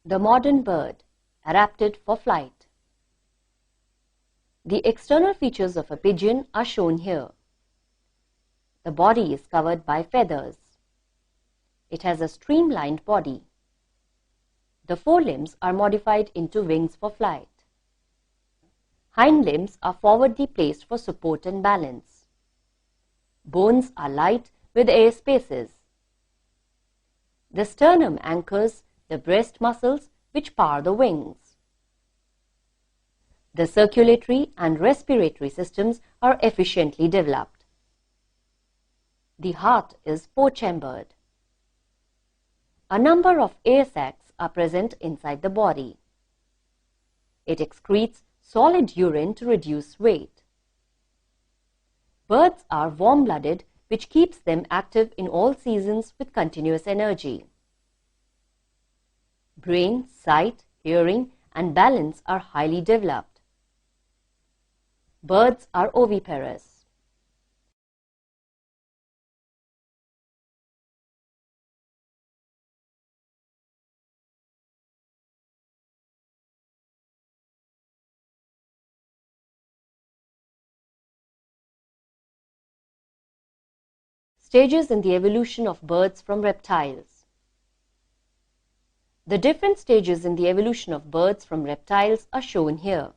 The modern bird, adapted for flight. The external features of a pigeon are shown here. The body is covered by feathers. It has a streamlined body. The forelimbs are modified into wings for flight. Hind limbs are forwardly placed for support and balance. Bones are light with air spaces. The sternum anchors the breast muscles which power the wings. The circulatory and respiratory systems are efficiently developed. The heart is four-chambered. A number of air sacs are present inside the body. It excretes solid urine to reduce weight. Birds are warm-blooded, which keeps them active in all seasons with continuous energy. Brain, sight, hearing, and balance are highly developed. Birds are oviparous. Stages in the evolution of birds from reptiles. The different stages in the evolution of birds from reptiles are shown here.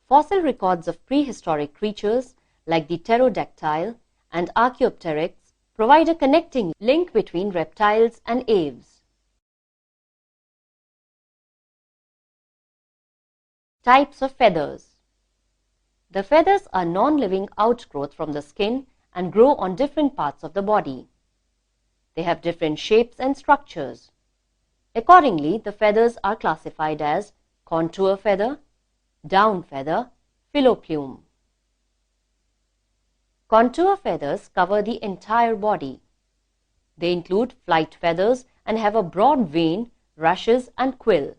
Fossil records of prehistoric creatures like the pterodactyl and Archaeopteryx provide a connecting link between reptiles and aves. Types of feathers. The feathers are non-living outgrowth from the skin and grow on different parts of the body. They have different shapes and structures. Accordingly, the feathers are classified as contour feather, down feather, filoplume. Contour feathers cover the entire body. They include flight feathers and have a broad vane, rushes and quill.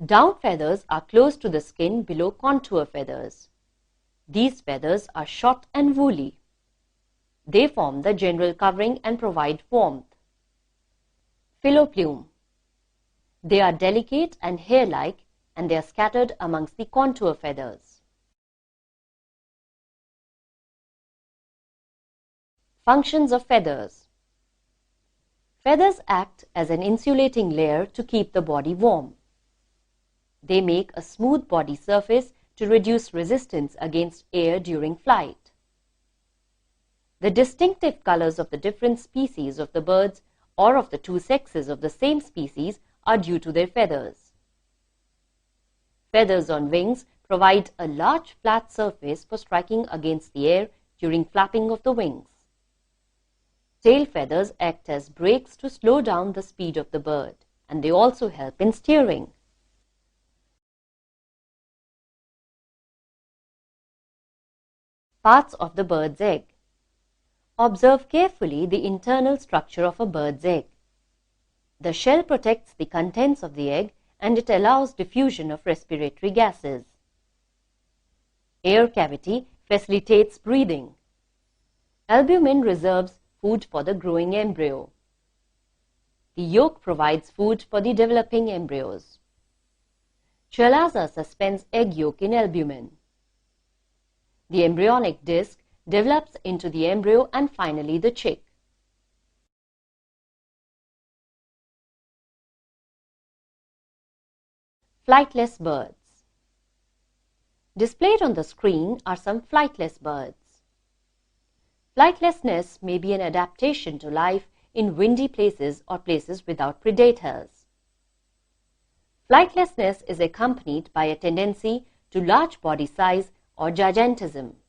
Down feathers are close to the skin below contour feathers. These feathers are short and woolly. They form the general covering and provide warmth. Filoplume. They are delicate and hair-like, and they are scattered amongst the contour feathers. Functions of feathers. Feathers act as an insulating layer to keep the body warm. They make a smooth body surface to reduce resistance against air during flight. The distinctive colors of the different species of the birds or of the two sexes of the same species are due to their feathers. Feathers on wings provide a large flat surface for striking against the air during flapping of the wings. Tail feathers act as brakes to slow down the speed of the bird, and they also help in steering. Parts of the bird's egg. Observe carefully the internal structure of a bird's egg. The shell protects the contents of the egg and it allows diffusion of respiratory gases. Air cavity facilitates breathing. Albumin reserves food for the growing embryo. The yolk provides food for the developing embryos. Chalaza suspends egg yolk in albumin. The embryonic disc develops into the embryo and finally the chick. Flightless birds. Displayed on the screen are some flightless birds. Flightlessness may be an adaptation to life in windy places or places without predators. Flightlessness is accompanied by a tendency to large body size or gigantism.